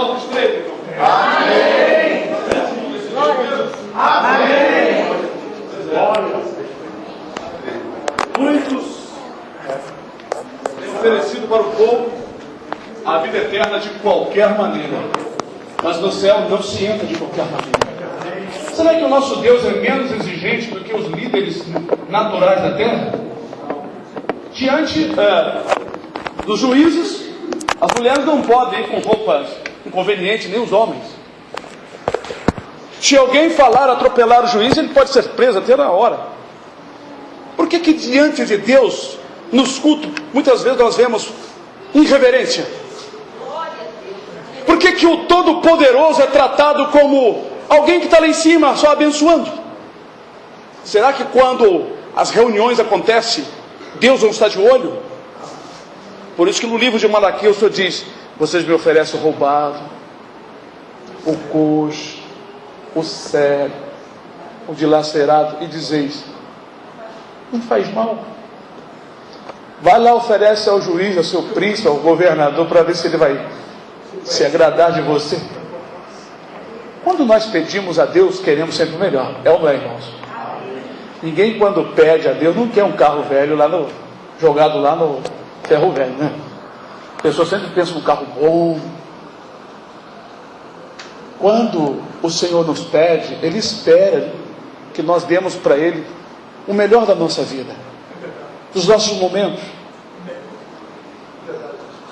alto, estreito. Amém. Amém. Muitos têm oferecido para o povo a vida eterna de qualquer maneira, mas no céu não se entra de qualquer maneira. Será que o nosso Deus é menos exigente do que os líderes naturais da terra? Diante dos juízes, as mulheres não podem ir com roupas inconvenientes, nem os homens. Se alguém falar atropelar o juiz, ele pode ser preso até na hora. Por que diante de Deus, nos cultos, muitas vezes nós vemos irreverência? Por que o Todo-Poderoso é tratado como alguém que está lá em cima, só abençoando? Será que quando as reuniões acontecem, Deus não está de olho? Por isso que no livro de Malaquias o Senhor diz: vocês me oferecem o roubado, o coxo, o cego, o dilacerado, e dizeis: não faz mal. Vai lá, oferece ao juiz, ao seu príncipe, ao governador, para ver se ele vai se agradar de você. Quando nós pedimos a Deus, queremos sempre o melhor. É ou não é, irmãos? Ninguém, quando pede a Deus, não quer um carro velho jogado lá no ferro velho, né? A pessoa sempre pensa num carro bom. Quando o Senhor nos pede, Ele espera que nós demos para Ele o melhor da nossa vida, dos nossos momentos.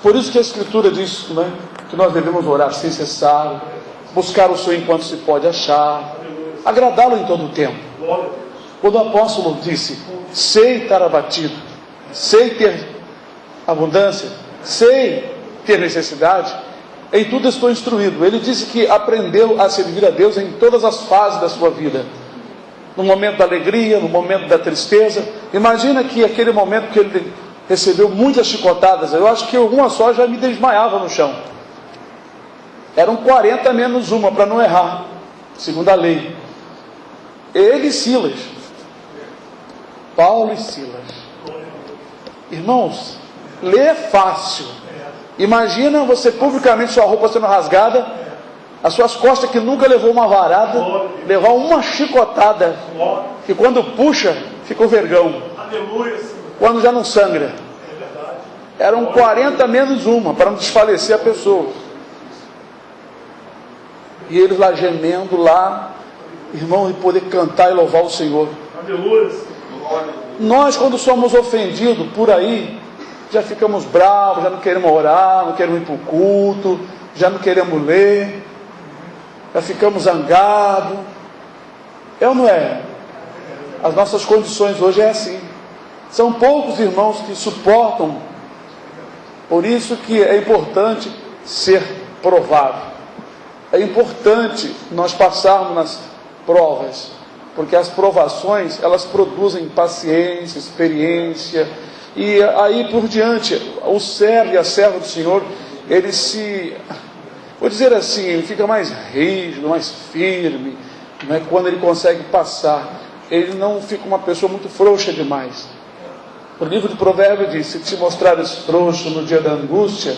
Por isso que a Escritura diz, né, que nós devemos orar sem cessar, buscar o Senhor enquanto se pode achar, agradá-lo em todo o tempo. Quando o apóstolo disse: sei estar abatido, sei ter abundância, sei ter necessidade, em tudo estou instruído. Ele disse que aprendeu a servir a Deus em todas as fases da sua vida. No momento da alegria, no momento da tristeza. Imagina que aquele momento que ele recebeu muitas chicotadas, eu acho que uma só já me desmaiava no chão. Eram 40 menos uma, para não errar, segundo a lei. Ele e Silas, Paulo e Silas. Irmãos, ler é fácil. Imagina você publicamente, sua roupa sendo rasgada, as suas costas que nunca levou uma varada, levar uma chicotada, que quando puxa, fica o vergão, quando já não sangra. Eram 40 menos uma, para não desfalecer a pessoa. E eles lá gemendo lá, irmão, e poder cantar e louvar o Senhor. Nós, quando somos ofendidos por aí, já ficamos bravos, já não queremos orar, não queremos ir para o culto, já não queremos ler, já ficamos zangados. É ou não é? As nossas condições hoje é assim. São poucos irmãos que suportam. Por isso que é importante ser provado. É importante nós passarmos nas provas, porque as provações, elas produzem paciência, experiência, e aí por diante, o servo e a serva do Senhor, ele se, vou dizer assim, ele fica mais rígido, mais firme, né? Quando ele consegue passar, ele não fica uma pessoa muito frouxa demais. O livro de Provérbios diz: se te mostrares frouxo no dia da angústia,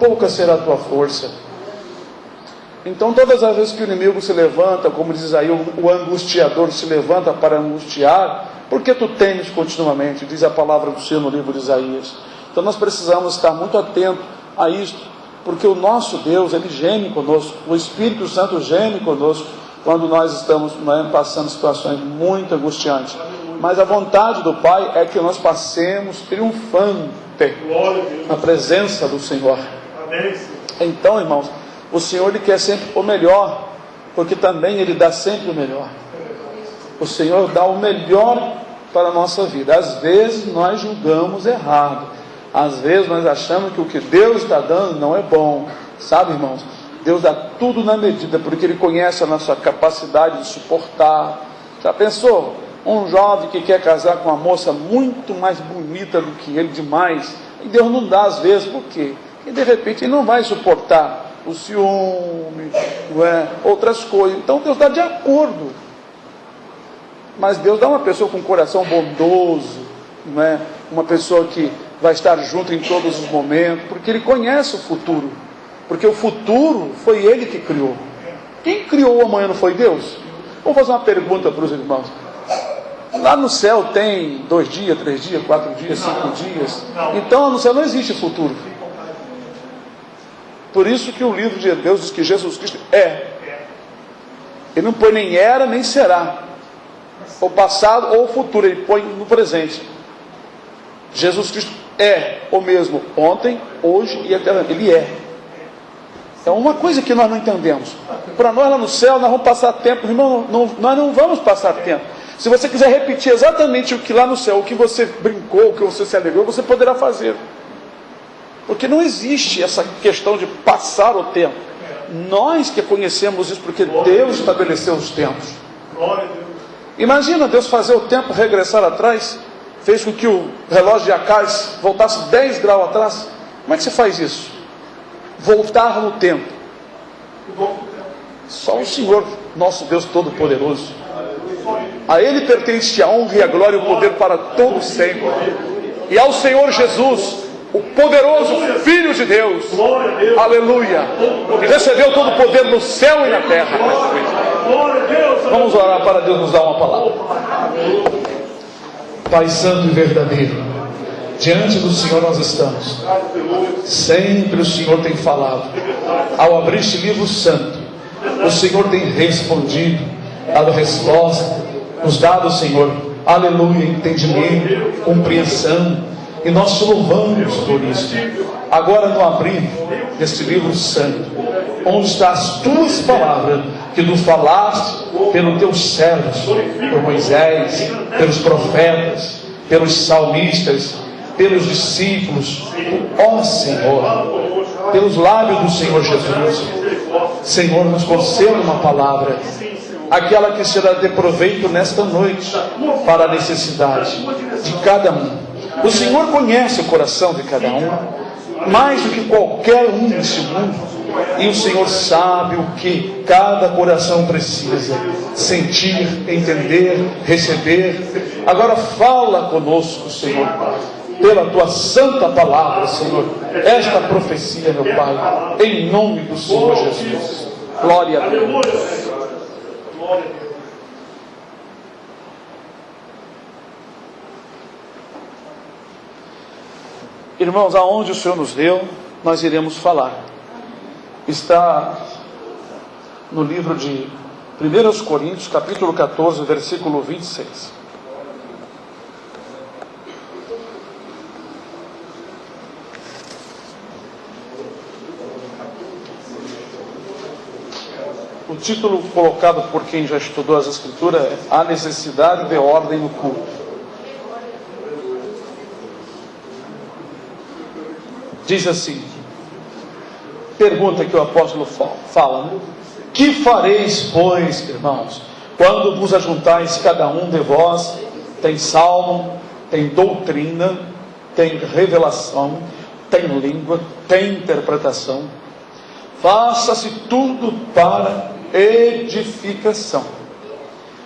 pouca será a tua força. Então todas as vezes que o inimigo se levanta, como diz aí, o angustiador se levanta para angustiar, porque tu temes continuamente, diz a palavra do Senhor no livro de Isaías. Então nós precisamos estar muito atentos a isto, porque o nosso Deus, Ele geme conosco, o Espírito Santo geme conosco, quando nós estamos passando situações muito angustiantes. Mas a vontade do Pai é que nós passemos triunfante na presença do Senhor. Então, irmãos, o Senhor, Ele quer sempre o melhor, porque também Ele dá sempre o melhor. O Senhor dá o melhor para a nossa vida. Às vezes nós julgamos errado, às vezes nós achamos que o que Deus está dando não é bom. Sabe, irmãos, Deus dá tudo na medida, porque Ele conhece a nossa capacidade de suportar. Já pensou? Um jovem que quer casar com uma moça muito mais bonita do que ele, demais, e Deus não dá às vezes, por quê? Porque de repente ele não vai suportar o ciúme, outras coisas. Então Deus dá de acordo. Mas Deus dá uma pessoa com um coração bondoso, uma pessoa que vai estar junto em todos os momentos, porque Ele conhece o futuro. Porque o futuro foi Ele que criou. Quem criou o amanhã não foi Deus? Vou fazer uma pergunta para os irmãos. Lá no céu tem 2 dias, 3 dias, 4 dias, 5 dias. Então no céu não existe futuro. Por isso que o livro de Hebreus diz que Jesus Cristo é. Ele não põe nem era, nem será. O passado ou o futuro, ele põe no presente. Jesus Cristo é o mesmo ontem, hoje e eternamente. Ele é. É uma coisa que nós não entendemos. Para nós lá no céu, nós vamos passar tempo. Irmão, nós não vamos passar tempo. Se você quiser repetir exatamente o que lá no céu, o que você brincou, o que você se alegrou, você poderá fazer. Porque não existe essa questão de passar o tempo. Nós que conhecemos isso, porque Deus estabeleceu os tempos. Imagina Deus fazer o tempo regressar atrás, fez com que o relógio de Acais voltasse 10 graus atrás. Como é que você faz isso? Voltar no tempo. Só o Senhor, nosso Deus Todo-Poderoso. A Ele pertence a honra e a glória e o poder para todos sempre. E ao Senhor Jesus, o poderoso Filho de Deus, aleluia, que recebeu todo o poder no céu e na terra. Vamos orar para Deus nos dar uma palavra. Pai Santo e verdadeiro, diante do Senhor nós estamos. Sempre o Senhor tem falado. Ao abrir este livro santo, o Senhor tem respondido, dado resposta, nos dado, Senhor, aleluia, entendimento, compreensão. E nós te louvamos por isso. Agora no abrir deste livro santo, onde estão as tuas palavras, que tu falaste pelos teus servos, por Moisés, pelos profetas, pelos salmistas, pelos discípulos, ó Senhor, pelos lábios do Senhor Jesus. Senhor, nos conceda uma palavra, aquela que será de proveito nesta noite, para a necessidade de cada um. O Senhor conhece o coração de cada um, mais do que qualquer um neste mundo. E o Senhor sabe o que cada coração precisa sentir, entender, receber. Agora fala conosco, Senhor, pela tua santa palavra, Senhor, esta profecia, meu Pai, em nome do Senhor Jesus. Glória a Deus. Glória a Deus. Irmãos, aonde o Senhor nos deu, nós iremos falar. Está no livro de 1 Coríntios, capítulo 14, versículo 26. O título colocado por quem já estudou as Escrituras é A Necessidade de Ordem no Culto. Diz assim, pergunta que o apóstolo fala, né? Que fareis, pois, irmãos, quando vos ajuntais cada um de vós, tem salmo, tem doutrina, tem revelação, tem língua, tem interpretação? Faça-se tudo para edificação.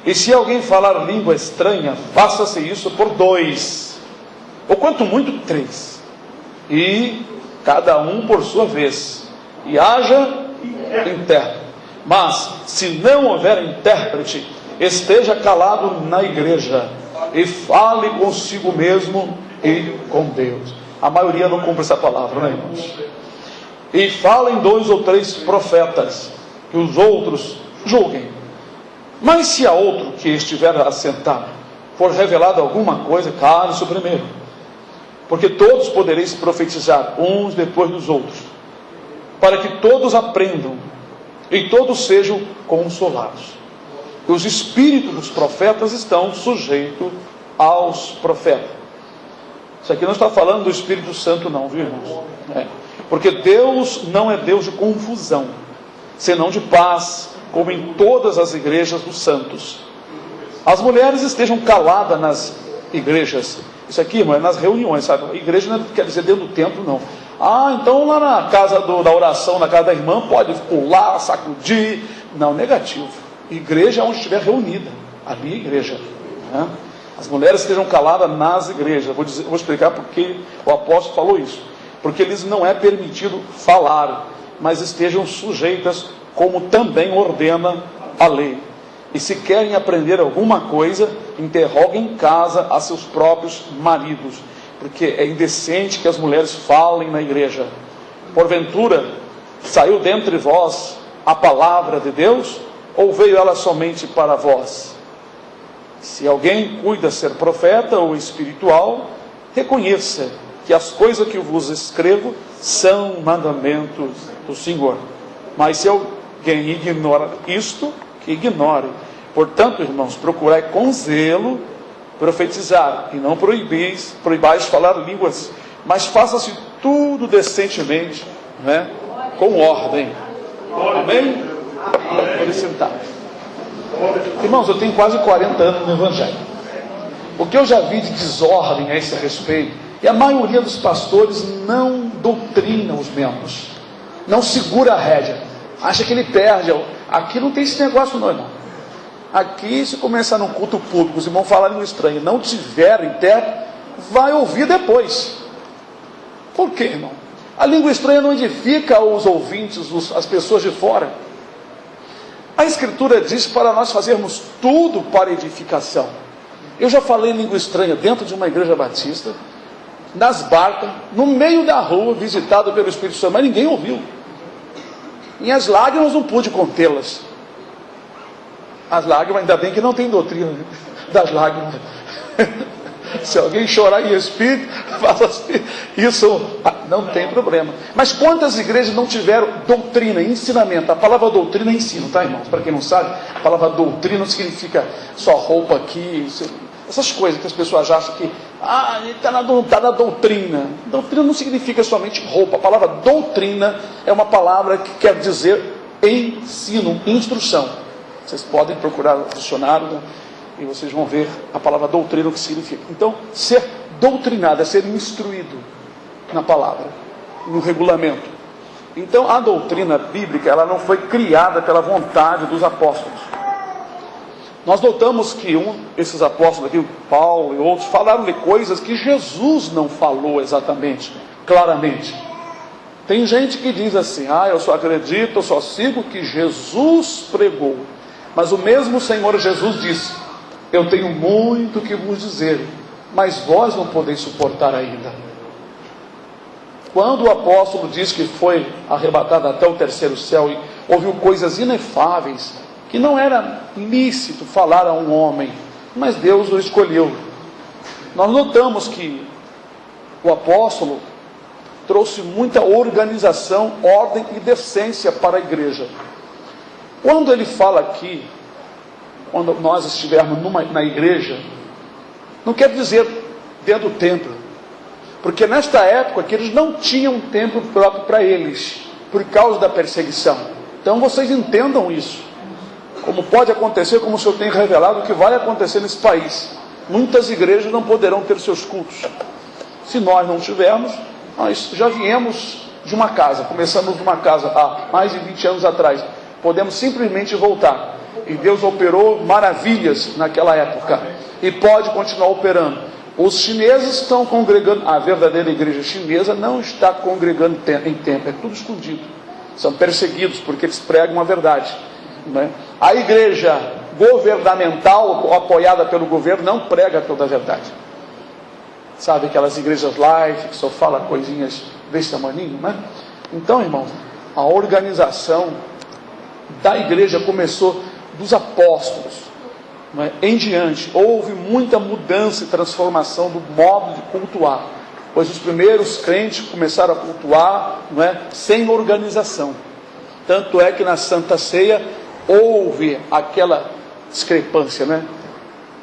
E se alguém falar língua estranha, faça-se isso por 2, ou quanto muito 3. E cada um por sua vez, e haja intérprete. Mas se não houver intérprete, esteja calado na igreja e fale consigo mesmo e com Deus. A maioria não cumpre essa palavra, né, irmãos? E falem 2 ou 3 profetas, que os outros julguem. Mas se a outro que estiver assentado for revelado alguma coisa, cale-se o primeiro. Porque todos podereis profetizar, uns depois dos outros, para que todos aprendam e todos sejam consolados. E os espíritos dos profetas estão sujeitos aos profetas. Isso aqui não está falando do Espírito Santo não, viu, irmãos? Porque Deus não é Deus de confusão, senão de paz, como em todas as igrejas dos santos. As mulheres estejam caladas nas igrejas. Isso aqui, irmão, é nas reuniões, sabe? Igreja não quer dizer dentro do templo, não. Então lá na casa da oração, na casa da irmã, pode pular, sacudir. Não, negativo. Igreja é onde estiver reunida. Ali é igreja. Né? As mulheres estejam caladas nas igrejas. Vou explicar porque o apóstolo falou isso. Porque lhes não é permitido falar. mas estejam sujeitas, como também ordena a lei. E se querem aprender alguma coisa, interroguem em casa a seus próprios maridos, porque é indecente que as mulheres falem na igreja. Porventura, saiu dentre vós a palavra de Deus, ou veio ela somente para vós? Se alguém cuida ser profeta ou espiritual, reconheça que as coisas que vos escrevo são mandamentos do Senhor. Mas se alguém ignora isto, que ignore. Portanto, irmãos, procurai com zelo profetizar, e não proibais falar línguas, mas faça-se tudo decentemente, né? Com ordem. Amém? Pode sentar. Irmãos, eu tenho quase 40 anos no Evangelho. O que eu já vi de desordem a esse respeito, e a maioria dos pastores não doutrina os membros, não segura a rédea, acha que ele perde. Aqui não tem esse negócio não, irmão. Aqui, se começar num culto público, os irmãos falarem língua estranha, não tiver intérprete, vai ouvir depois. Por quê, irmão? A língua estranha não edifica os ouvintes, as pessoas de fora. A Escritura diz para nós fazermos tudo para edificação. Eu já falei língua estranha dentro de uma igreja batista, nas barcas, no meio da rua, visitado pelo Espírito Santo, mas ninguém ouviu. Minhas lágrimas não pude contê-las. As lágrimas, ainda bem que não tem doutrina das lágrimas. Se alguém chorar em espírito, fala assim, isso não tem problema. Mas quantas igrejas não tiveram doutrina, ensinamento? A palavra doutrina é ensino, tá, irmãos? Para quem não sabe, a palavra doutrina não significa só roupa aqui, essas coisas que as pessoas acham que está na doutrina. Doutrina não significa somente roupa. A palavra doutrina é uma palavra que quer dizer ensino, instrução. Vocês podem procurar o dicionário, né? E vocês vão ver a palavra doutrina, o que significa. Então, ser doutrinado é ser instruído na palavra, no regulamento. Então, a doutrina bíblica, ela não foi criada pela vontade dos apóstolos. Nós notamos que esses apóstolos aqui, Paulo e outros, falaram de coisas que Jesus não falou exatamente, claramente. Tem gente que diz assim, eu só acredito, eu só sigo o que Jesus pregou. Mas o mesmo Senhor Jesus disse, eu tenho muito que vos dizer, mas vós não podeis suportar ainda. Quando o apóstolo diz que foi arrebatado até o terceiro céu e ouviu coisas inefáveis, que não era lícito falar a um homem, mas Deus o escolheu. Nós notamos que o apóstolo trouxe muita organização, ordem e decência para a igreja. Quando ele fala aqui, quando nós estivermos na igreja, não quer dizer dentro do templo, porque nesta época que eles não tinham um templo próprio para eles, por causa da perseguição. Então vocês entendam isso, como pode acontecer, como o Senhor tem revelado, o que vai acontecer nesse país. Muitas igrejas não poderão ter seus cultos. Se nós não tivermos, nós já viemos de uma casa, começamos numa casa há mais de 20 anos atrás, podemos simplesmente voltar. E Deus operou maravilhas naquela época, e pode continuar operando. Os chineses estão congregando, a verdadeira igreja chinesa não está congregando em templo, é tudo escondido. São perseguidos porque eles pregam a verdade, né? A igreja governamental, apoiada pelo governo, não prega toda a verdade. Sabe aquelas igrejas light, que só fala coisinhas desse tamaninho, né? Então, irmãos, a organização da igreja começou dos apóstolos, né, em diante. Houve muita mudança e transformação do modo de cultuar, pois os primeiros crentes começaram a cultuar, né, sem organização. Tanto é que na Santa Ceia houve aquela discrepância, né?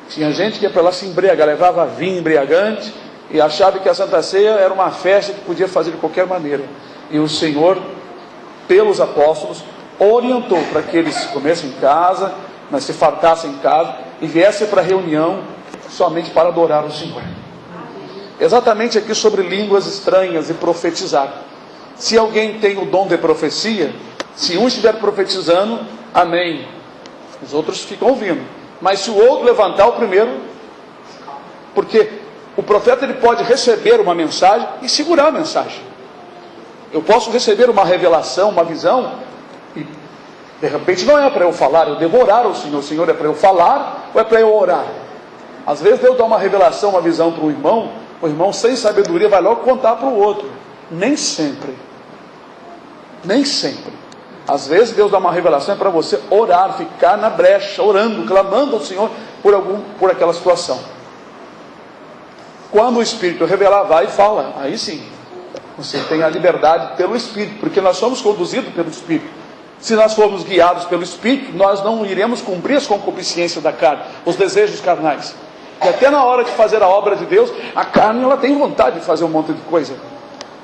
Tinha gente que ia para lá se embriagar, levava vinho embriagante e achava que a Santa Ceia era uma festa que podia fazer de qualquer maneira. E o Senhor, pelos apóstolos, orientou para que eles comessem em casa, mas se fartassem em casa e viessem para a reunião somente para adorar o Senhor. Exatamente aqui sobre línguas estranhas e profetizar. Se alguém tem o dom de profecia, se um estiver profetizando, amém, os outros ficam ouvindo. Mas se o outro levantar o primeiro, porque o profeta ele pode receber uma mensagem e segurar a mensagem. Eu posso receber uma revelação, uma visão, e de repente não é para eu falar, eu devo orar ao Senhor. O Senhor é para eu falar ou é para eu orar? Às vezes Deus dá uma revelação, uma visão para o irmão sem sabedoria vai logo contar para o outro. Nem sempre. Nem sempre. Às vezes Deus dá uma revelação é para você orar, ficar na brecha, orando, clamando ao Senhor por aquela situação. Quando o Espírito revelar, vai e fala. Aí sim, você tem a liberdade pelo Espírito, porque nós somos conduzidos pelo Espírito. Se nós formos guiados pelo Espírito, nós não iremos cumprir as concupiscências da carne, os desejos carnais. E até na hora de fazer a obra de Deus, a carne ela tem vontade de fazer um monte de coisa.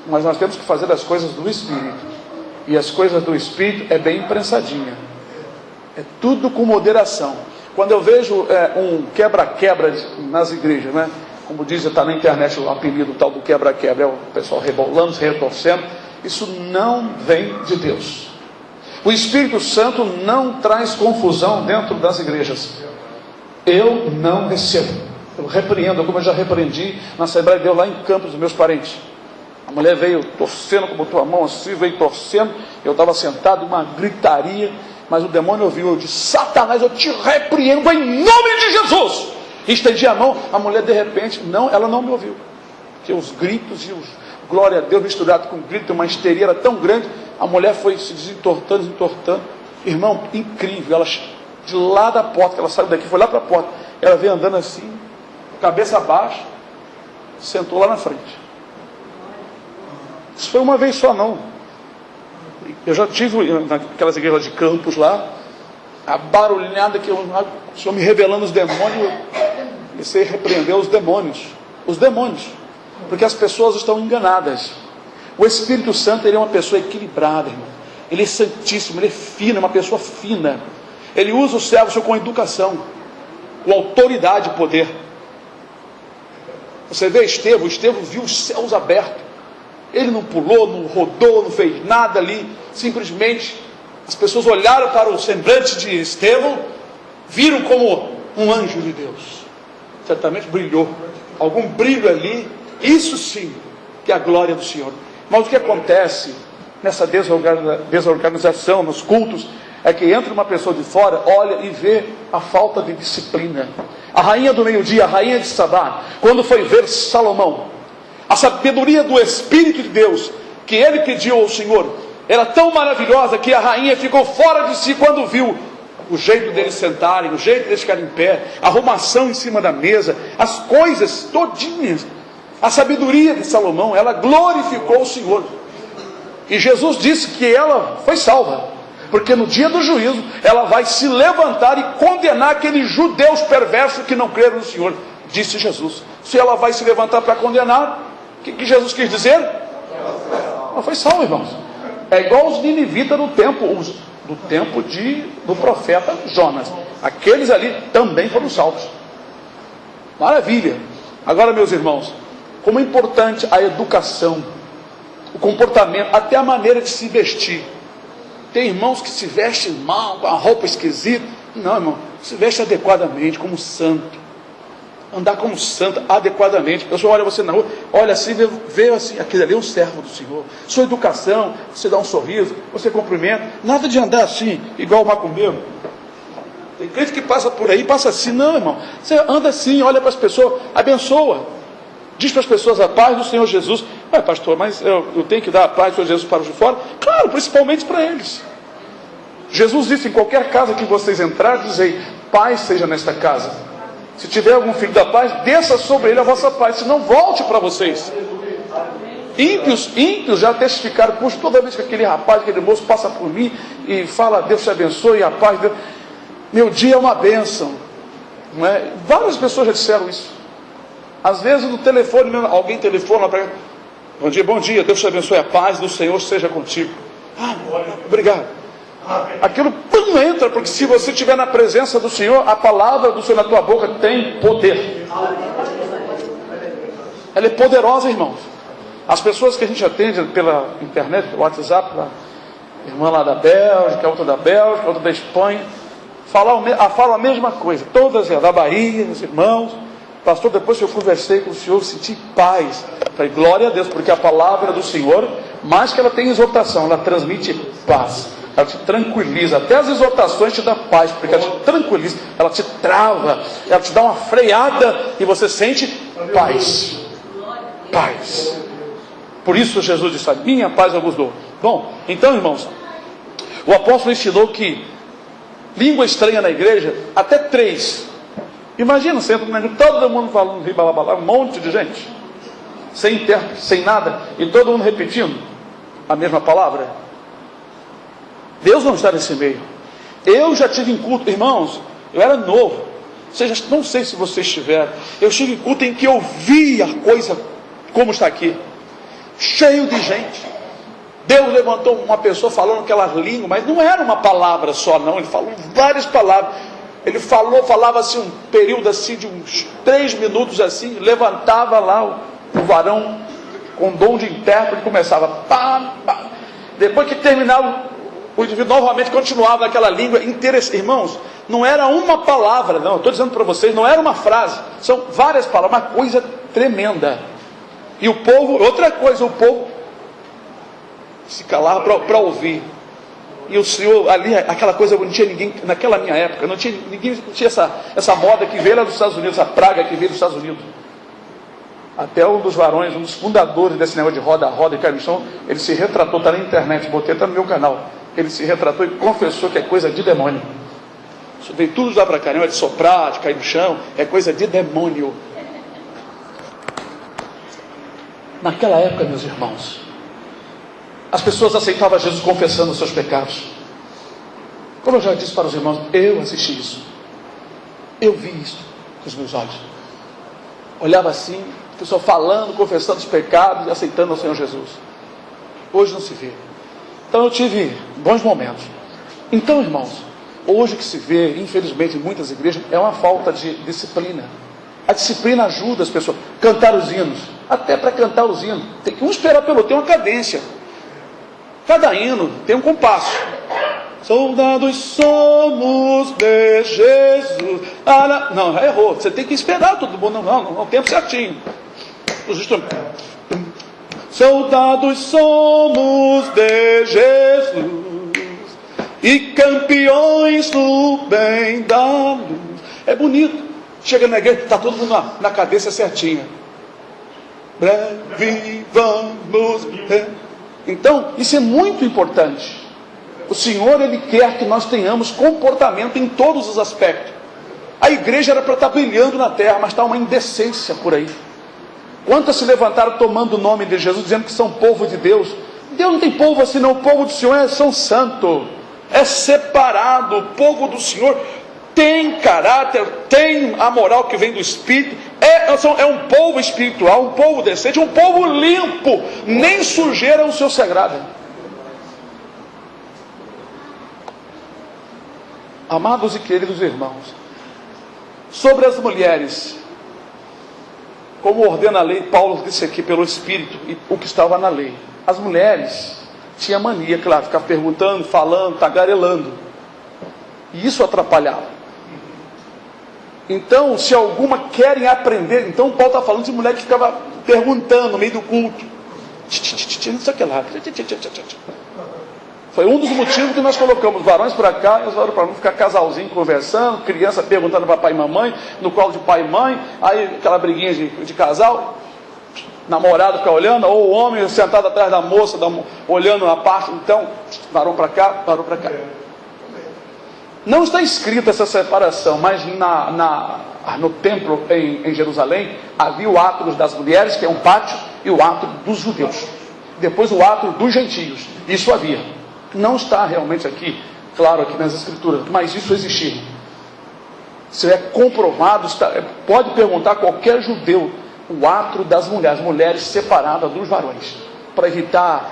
Mas nós temos que fazer as coisas do Espírito. E as coisas do Espírito é bem imprensadinha. É tudo com moderação. Quando eu vejo um quebra-quebra nas igrejas, né? Como diz, está na internet o apelido tal do quebra-quebra, é o pessoal rebolando, se retorcendo. Isso não vem de Deus. O Espírito Santo não traz confusão dentro das igrejas. Eu não recebo. Eu repreendo, como eu já repreendi na Assembleia de Deus lá em Campos, dos meus parentes. A mulher veio torcendo, como botou a mão assim, veio torcendo. Eu estava sentado, uma gritaria, mas o demônio ouviu. Eu disse: Satanás, eu te repreendo em nome de Jesus. Estendi a mão, a mulher de repente, ela não me ouviu. Porque os gritos e os glória a Deus misturado com grito, uma histeria era tão grande, a mulher foi se desentortando. Irmão, incrível, ela de lá da porta, que ela saiu daqui, foi lá para a porta, ela veio andando assim, cabeça baixa, sentou lá na frente. Isso foi uma vez só, não. Eu já tive naquelas igrejas de Campos lá, a barulhada que o Senhor me revelando os demônios, eu comecei a repreender os demônios, porque as pessoas estão enganadas. O Espírito Santo, ele é uma pessoa equilibrada, irmão. Ele é santíssimo, ele é fino, é uma pessoa fina. Ele usa o servo com educação, com autoridade e poder. Você vê Estevão viu os céus abertos. Ele não pulou, não rodou, não fez nada ali. Simplesmente as pessoas olharam para o semblante de Estevão, viram como um anjo de Deus. Certamente brilhou. Algum brilho ali. Isso sim que é a glória do Senhor. Mas o que acontece nessa desorganização, nos cultos, é que entra uma pessoa de fora, olha e vê a falta de disciplina. A rainha do meio-dia, a rainha de Sabá, quando foi ver Salomão, a sabedoria do Espírito de Deus que ele pediu ao Senhor era tão maravilhosa que a rainha ficou fora de si quando viu o jeito deles sentarem, o jeito deles ficarem em pé, a arrumação em cima da mesa, as coisas todinhas. A sabedoria de Salomão, ela glorificou o Senhor. E Jesus disse que ela foi salva, porque no dia do juízo ela vai se levantar e condenar aqueles judeus perversos que não creram no Senhor. Disse Jesus. Se ela vai se levantar para condenar, o que Jesus quis dizer? Ela foi salva, irmãos. É igual os ninivitas do tempo do profeta Jonas. Aqueles ali também foram salvos. Maravilha. Agora, meus irmãos, como é importante a educação, o comportamento, até a maneira de se vestir. Tem irmãos que se vestem mal, com a roupa esquisita. Não, irmão, se veste adequadamente, como santo. Andar como santo, adequadamente. A pessoa olha você na rua, olha assim, vê assim, aquele ali é um servo do Senhor. Sua educação, você dá um sorriso, você cumprimenta. Nada de andar assim, igual o macumbeiro. Tem crente que passa por aí, passa assim. Não, irmão, você anda assim, olha para as pessoas, abençoa. Diz para as pessoas a paz do Senhor Jesus. Pastor, mas eu tenho que dar a paz do Senhor Jesus para os de fora? Claro, principalmente para eles. Jesus disse: em qualquer casa que vocês entrarem, dizei: paz seja nesta casa. Se tiver algum filho da paz, desça sobre ele a vossa paz, senão volte para vocês. Ímpios já testificaram: puxa, toda vez que aquele rapaz, aquele moço passa por mim e fala, Deus te abençoe, e a paz de Deus, meu dia é uma bênção, não é? Várias pessoas já disseram isso. Às vezes no telefone, alguém telefona para bom dia, Deus te abençoe, a paz do Senhor seja contigo. Obrigado. Aquilo entra, porque se você estiver na presença do Senhor, a palavra do Senhor na tua boca tem poder. Ela é poderosa, irmãos. As pessoas que a gente atende pela internet, pelo WhatsApp, a irmã lá da Bélgica, a outra da Bélgica, a outra da Espanha, falam a mesma coisa. Todas da Bahia, os irmãos. Pastor, depois que eu conversei com o Senhor, eu senti paz. Falei, glória a Deus, porque a palavra do Senhor Mais que ela tem exortação, ela transmite paz. Ela te tranquiliza. Até as exortações te dão paz, porque ela te tranquiliza, ela te trava, ela te dá uma freada e você sente paz. Paz. Por isso Jesus disse: a minha paz eu vos dou. Bom, então, irmãos, o apóstolo ensinou que língua estranha na igreja, até 3. Imagina, sempre todo mundo falando ribalabala, um monte de gente, sem intérprete, sem nada, e todo mundo repetindo a mesma palavra. Deus não está nesse meio. Eu já tive em culto, irmãos, eu era novo, não sei se vocês tiveram, eu estive em culto em que eu via a coisa como está aqui, cheio de gente. Deus levantou uma pessoa falando aquelas línguas, mas não era uma palavra só não, ele falou várias palavras. Ele falava assim um período assim de uns 3 minutos assim, levantava lá o varão com dom de intérprete, começava pá, pá. Depois que terminava, o indivíduo novamente continuava naquela língua interessante. Irmãos, não era uma palavra, não, eu estou dizendo para vocês, não era uma frase, são várias palavras, uma coisa tremenda. E o povo, outra coisa, o povo se calava para ouvir. E o Senhor ali, aquela coisa, não tinha ninguém, naquela minha época, não tinha essa moda que veio lá dos Estados Unidos, essa praga que veio dos Estados Unidos. Até um dos varões, um dos fundadores desse negócio de roda e cai no chão, ele se retratou, está na internet, botei até no meu canal. Ele se retratou e confessou que é coisa de demônio. Isso veio tudo lá para cá, não é de soprar, de cair no chão, é coisa de demônio. Naquela época, meus irmãos, as pessoas aceitavam Jesus confessando os seus pecados. Como eu já disse para os irmãos, eu assisti isso. Eu vi isso com os meus olhos. Olhava assim, a pessoa falando, confessando os pecados e aceitando o Senhor Jesus. Hoje não se vê. Então eu tive bons momentos. Então, irmãos, hoje o que se vê, infelizmente, em muitas igrejas, é uma falta de disciplina. A disciplina ajuda as pessoas a cantar os hinos. Até para cantar os hinos, tem que esperar tem uma cadência. Cada hino tem um compasso. Soldados somos de Jesus. Não, errou. Você tem que esperar todo mundo. Não, o tempo certinho. Os instrumentos. Soldados somos de Jesus e campeões do bem da luz. É bonito. Chega na igreja, está todo mundo na cadência certinha. Breve vamos. Então, isso é muito importante. O Senhor, Ele quer que nós tenhamos comportamento em todos os aspectos. A igreja era para estar brilhando na terra, mas está uma indecência por aí. Quantas se levantaram tomando o nome de Jesus, dizendo que são povo de Deus? Deus não tem povo assim não, o povo do Senhor são santo, é separado. O povo do Senhor tem caráter, tem a moral que vem do Espírito, é um povo espiritual, um povo decente, um povo limpo, nem sujeira o seu sagrado. Amados e queridos irmãos, sobre as mulheres, como ordena a lei, Paulo disse aqui pelo Espírito, e o que estava na lei. As mulheres tinham mania, claro, ficar perguntando, falando, tagarelando. E isso atrapalhava. Então, se alguma querem aprender, então Paulo está falando de mulher que ficava perguntando no meio do culto. Não sei o que lá. Foi um dos motivos que nós colocamos varões para cá e os varões para não ficar casalzinho conversando, criança perguntando para pai e mamãe, no colo de pai e mãe, aí aquela briguinha de casal, namorado ficar olhando, ou o homem sentado atrás da moça, olhando a parte. Então, varão para cá, varão para cá. Não está escrita essa separação, mas no templo em Jerusalém havia o átrio das mulheres, que é um pátio, e o átrio dos judeus. Depois o átrio dos gentios. Isso havia. Não está realmente aqui, claro, aqui nas escrituras, mas isso existia. Isso é comprovado, pode perguntar a qualquer judeu, o átrio das mulheres separadas dos varões, para evitar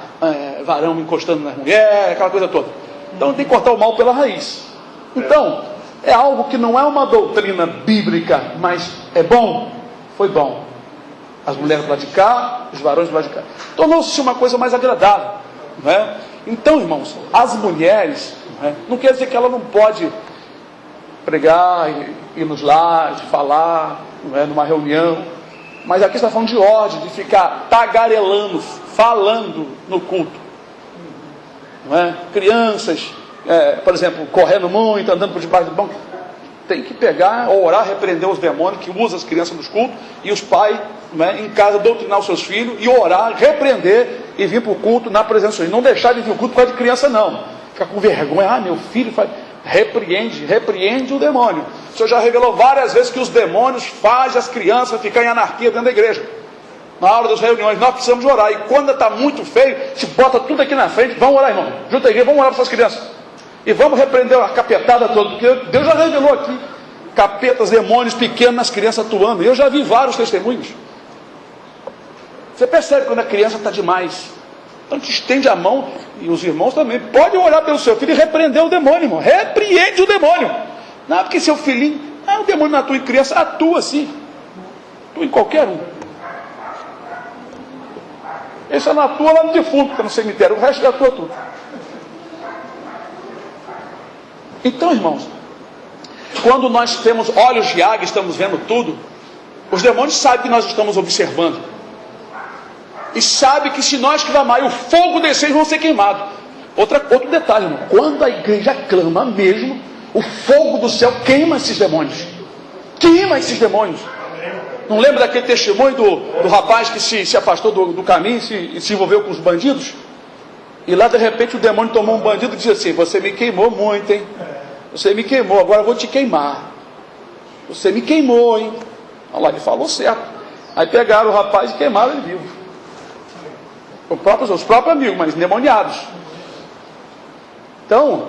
varão encostando nas mulheres, aquela coisa toda. Então tem que cortar o mal pela raiz. Então, é algo que não é uma doutrina bíblica, mas é bom, foi bom. As mulheres do lado de cá, os varões do lado de cá. Tornou-se uma coisa mais agradável, não é? Então, irmãos, as mulheres, não quer dizer que ela não pode pregar, ir nos lares, falar, não é, numa reunião. Mas aqui está falando de ordem, de ficar tagarelando, falando no culto. Não é? Crianças, por exemplo, correndo muito, andando por debaixo do banco. Tem que pegar, orar, repreender os demônios que usam as crianças nos cultos, e os pais, não é, em casa, doutrinar os seus filhos, e orar, repreender, e vir para o culto na presença de Deus. Não deixar de vir ao culto por causa de criança, não. Ficar com vergonha, meu filho faz... Repreende o demônio. O Senhor já revelou várias vezes que os demônios fazem as crianças ficarem em anarquia dentro da igreja. Na hora das reuniões, nós precisamos orar. E quando está muito feio, se bota tudo aqui na frente. Vamos orar, irmão. Junta a igreja, vamos orar para essas crianças. E vamos repreender a capetada toda. Porque Deus já revelou aqui capetas, demônios pequenos nas crianças atuando. E eu já vi vários testemunhos. Você percebe quando a criança está demais. Então te estende a mão, e os irmãos também. Pode orar pelo seu filho e repreender o demônio, irmão. Repreende o demônio. Não é porque seu filhinho, o demônio não atua em criança, atua sim. Atua em qualquer um. Esse não atua lá no defunto, que está no cemitério. O resto atua tudo. Então, irmãos, quando nós temos olhos de águia, estamos vendo tudo, os demônios sabem que nós estamos observando. E sabe que se nós clamar e o fogo descer, eles vão ser queimados. Outro detalhe, irmão. Quando a igreja clama mesmo, o fogo do céu queima esses demônios. Queima esses demônios. Não lembra daquele testemunho do rapaz que se afastou do caminho e se envolveu com os bandidos? E lá de repente o demônio tomou um bandido e disse assim: você me queimou muito, hein? Você me queimou, agora eu vou te queimar. Você me queimou, hein? Olha lá, ele falou certo. Aí pegaram o rapaz e queimaram ele vivo. Os próprios amigos, mas endemoniados. Então,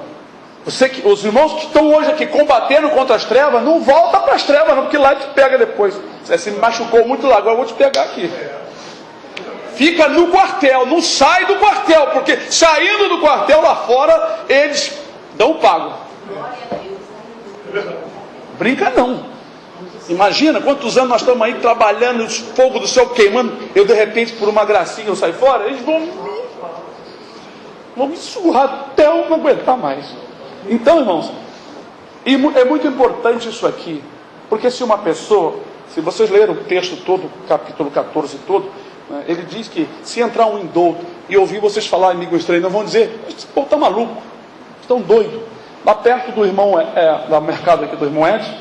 os irmãos que estão hoje aqui combatendo contra as trevas, não volta para as trevas não, porque lá te pega depois. Você me machucou muito lá, agora eu vou te pegar aqui. Fica no quartel, não sai do quartel, porque saindo do quartel lá fora, eles dão pago. Brinca não. Imagina quantos anos nós estamos aí trabalhando, o fogo do céu queimando. Eu de repente, por uma gracinha, eu saio fora. Eles vão me surrar até eu não aguentar mais. Então, irmãos, é muito importante isso aqui. Porque se uma pessoa, se vocês leram o texto todo, capítulo 14 todo, né, ele diz que se entrar um indouto e ouvir vocês falar em língua estranha, não vão dizer: esse povo está maluco, estão doidos. Lá perto do irmão, do mercado aqui do irmão Edson,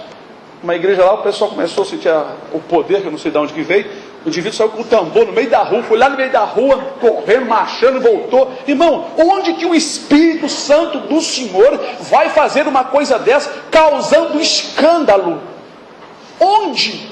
uma igreja lá, o pessoal começou a sentir o poder, que eu não sei de onde que veio. O indivíduo saiu com o tambor no meio da rua, foi lá no meio da rua, correndo, marchando, voltou. Irmão, onde que o Espírito Santo do Senhor vai fazer uma coisa dessa, causando escândalo? Onde?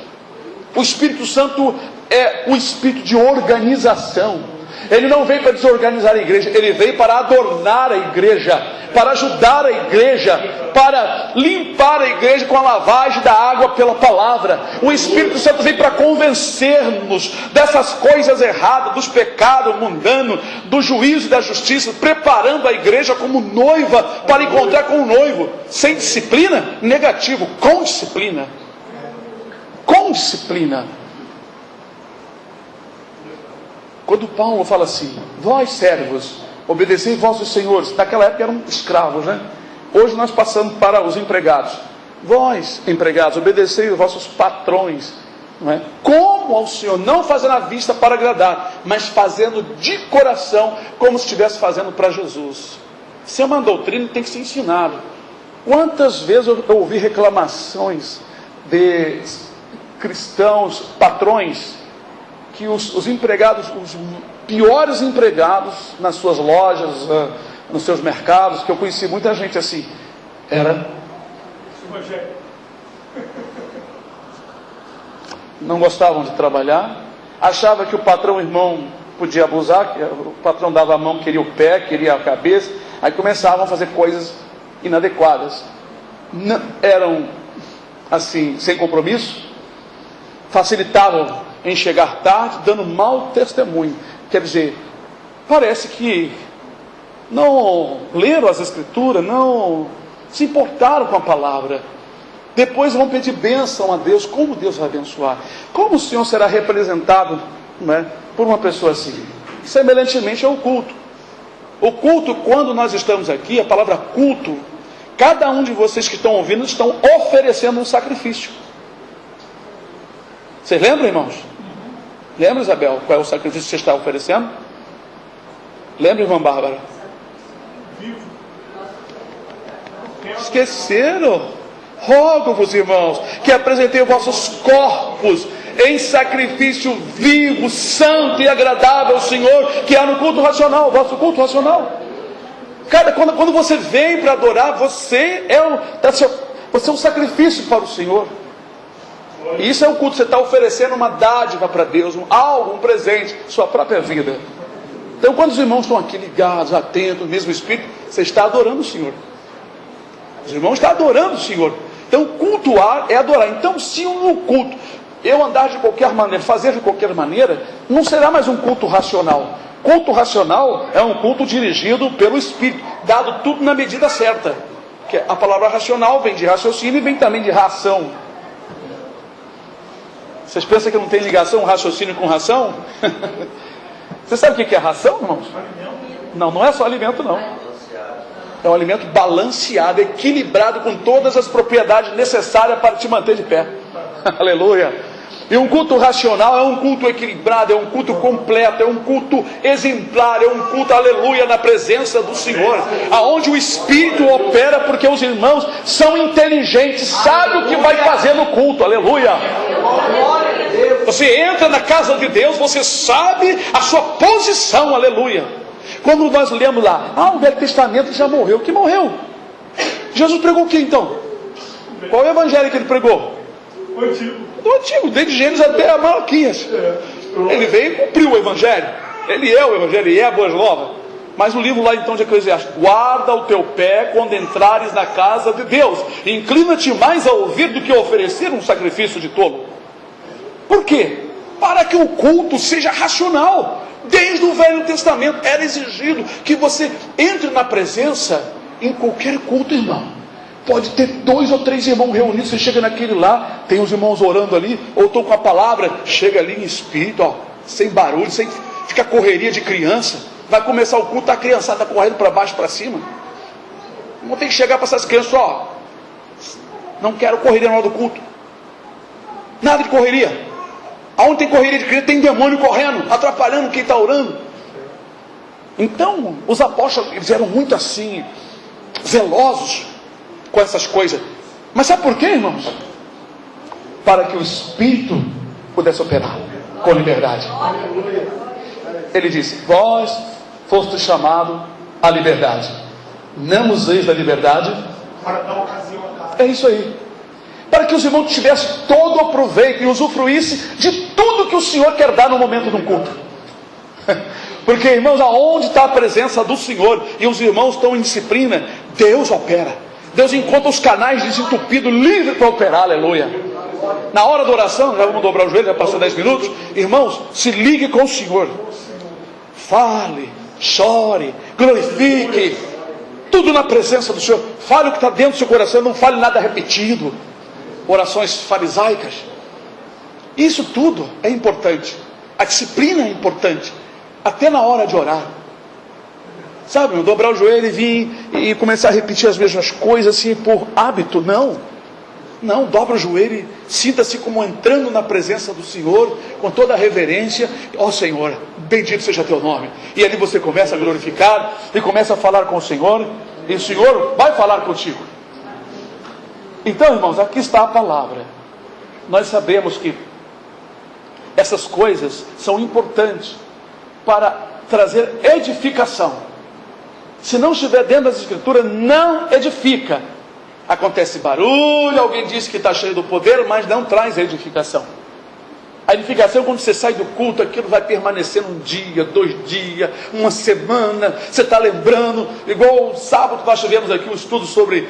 O Espírito Santo é um espírito de organização. Ele não veio para desorganizar a igreja, ele veio para adornar a igreja, para ajudar a igreja, para limpar a igreja com a lavagem da água pela palavra. O Espírito Santo veio para convencer-nos dessas coisas erradas, dos pecados mundanos, do juízo e da justiça, preparando a igreja como noiva para encontrar com o noivo. Sem disciplina? Negativo. Com disciplina. Com disciplina. Quando Paulo fala assim: vós servos, obedecei vossos senhores. Naquela época eram escravos, né? Hoje nós passamos para os empregados. Vós, empregados, obedecei os vossos patrões, não é? Como ao Senhor, não fazendo à vista para agradar, mas fazendo de coração, como se estivesse fazendo para Jesus. Isso é uma doutrina que tem que ser ensinada. Quantas vezes eu ouvi reclamações de cristãos, patrões, que os empregados, os piores empregados nas suas lojas, nos seus mercados, que eu conheci muita gente assim, não gostavam de trabalhar, achava que o patrão, o irmão, podia abusar, que o patrão dava a mão, queria o pé, queria a cabeça, aí começavam a fazer coisas inadequadas. Não, eram assim, sem compromisso, facilitavam em chegar tarde, dando mau testemunho. Quer dizer, parece que não leram as escrituras, não se importaram com a palavra. Depois vão pedir bênção a Deus. Como Deus vai abençoar? Como o Senhor será representado, não é, por uma pessoa assim? Semelhantemente ao culto. O culto, quando nós estamos aqui, a palavra culto, cada um de vocês que estão ouvindo estão oferecendo um sacrifício. Vocês lembram, irmãos? Lembra, Isabel, qual é o sacrifício que você está oferecendo? Lembra, irmã Bárbara? Esqueceram? Rogo-vos, irmãos, que apresentei os vossos corpos em sacrifício vivo, santo e agradável ao Senhor, que é no culto racional, o vosso culto racional. Cara, quando você vem para adorar, você é um sacrifício para o Senhor. E isso é um culto, você está oferecendo uma dádiva para Deus, um presente, sua própria vida. Então, quando os irmãos estão aqui ligados, atentos, no mesmo espírito, você está adorando o Senhor. Os irmãos estão adorando o Senhor. Então, cultuar é adorar. Então, se no culto eu andar de qualquer maneira, fazer de qualquer maneira, não será mais um culto racional. Culto racional é um culto dirigido pelo Espírito, dado tudo na medida certa. Que a palavra racional vem de raciocínio e vem também de ração. Vocês pensam que não tem ligação raciocínio com ração? Você sabe o que é ração, irmãos? Não, não é só alimento, não. É um alimento balanceado, equilibrado, com todas as propriedades necessárias para te manter de pé. Aleluia. E um culto racional é um culto equilibrado, é um culto completo, é um culto exemplar, é um culto, aleluia, na presença do Senhor, aonde o Espírito opera, porque os irmãos são inteligentes, sabem o que vai fazer no culto, aleluia. Você entra na casa de Deus, você sabe a sua posição, aleluia. Quando nós lemos lá, o Velho Testamento já morreu. Que morreu? Jesus pregou o que então? Qual é o evangelho que ele pregou? O Antigo. Do Antigo, desde Gênesis até Malaquias. Ele veio e cumpriu o evangelho. Ele é o evangelho, ele é a boa nova. Mas no livro lá então de Eclesiastes, guarda o teu pé quando entrares na casa de Deus. Inclina-te mais a ouvir do que a oferecer um sacrifício de tolo. Por quê? Para que o culto seja racional. Desde o Velho Testamento era exigido que você entre na presença em qualquer culto, irmão. Pode ter 2 ou 3 irmãos reunidos, você chega naquele lá, tem os irmãos orando ali, ou estou com a palavra, chega ali em espírito, sem barulho, sem ficar correria de criança. Vai começar o culto, a criançada está correndo para baixo, para cima. Não tem que chegar para essas crianças, não quero correria na hora do culto. Nada de correria. Aonde tem correria de criança, tem demônio correndo, atrapalhando quem está orando. Então, os apóstolos, eles eram muito assim, zelosos com essas coisas. Mas sabe por quê, irmãos? Para que o Espírito pudesse operar com liberdade. Ele disse, vós fostes chamados à liberdade. Não useis da liberdade. É isso aí. Para que os irmãos tivessem todo o proveito e usufruíssem de tudo que o Senhor quer dar no momento do culto. Porque, irmãos, aonde está a presença do Senhor e os irmãos estão em disciplina, Deus opera. Deus encontra os canais desentupidos, livres para operar, aleluia. Na hora da oração, já vamos dobrar o joelho, já passou 10 minutos. Irmãos, se ligue com o Senhor. Fale, chore, glorifique. Tudo na presença do Senhor. Fale o que está dentro do seu coração, não fale nada repetido. Orações farisaicas. Isso tudo é importante. A disciplina é importante. Até na hora de orar. Sabe, eu dobrar o joelho e vir e começar a repetir as mesmas coisas assim por hábito. Não, dobra o joelho e sinta-se como entrando na presença do Senhor, com toda a reverência. Senhor, bendito seja teu nome. E ali você começa a glorificar e começa a falar com o Senhor, e o Senhor vai falar contigo. Então, irmãos, aqui está a palavra. Nós sabemos que essas coisas são importantes para trazer edificação. Se não estiver dentro das Escrituras, não edifica. Acontece barulho, alguém diz que está cheio do poder, mas não traz edificação. A edificação, quando você sai do culto, aquilo vai permanecer 1 dia, 2 dias, 1 semana. Você está lembrando, igual sábado nós tivemos aqui um estudo sobre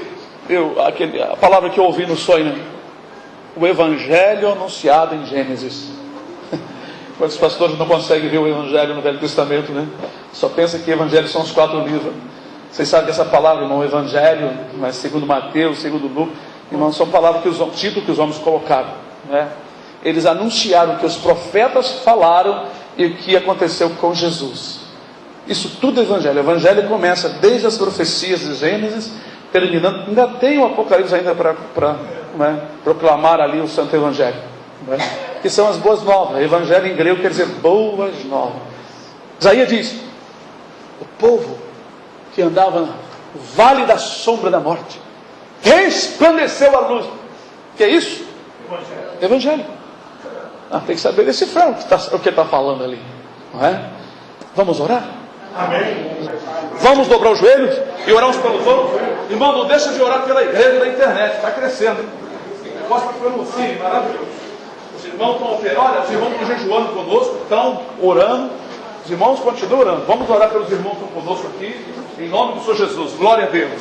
a palavra que eu ouvi no sonho, né? O Evangelho anunciado em Gênesis. Quantos pastores não conseguem ver o Evangelho no Velho Testamento, né? Só pensa que Evangelho são os 4 livros. Vocês sabem que essa palavra, irmão, Evangelho, mas segundo Mateus, segundo Lucas, irmão, são palavras título que os homens colocaram, né? Eles anunciaram que os profetas falaram e o que aconteceu com Jesus. Isso tudo é Evangelho. O Evangelho começa desde as profecias de Gênesis, terminando. Ainda tem o Apocalipse ainda para proclamar ali o Santo Evangelho, né? que são as boas novas. Evangelho em grego quer dizer boas novas. Isaías diz: o povo que andava no vale da sombra da morte resplandeceu a luz. Que é isso? Evangelho. Tem que saber decifrar o que está falando ali, não é? Vamos orar? Amém. Vamos dobrar os joelhos e orar uns pelos outros. Irmão, não deixa de orar pela igreja da internet, está crescendo. O negócio está ficando assim, maravilhoso. Os irmãos estão operando, olha, os irmãos estão jejuando conosco, estão orando. Os irmãos continuam orando. Vamos orar pelos irmãos que estão conosco aqui, em nome do Senhor Jesus. Glória a Deus.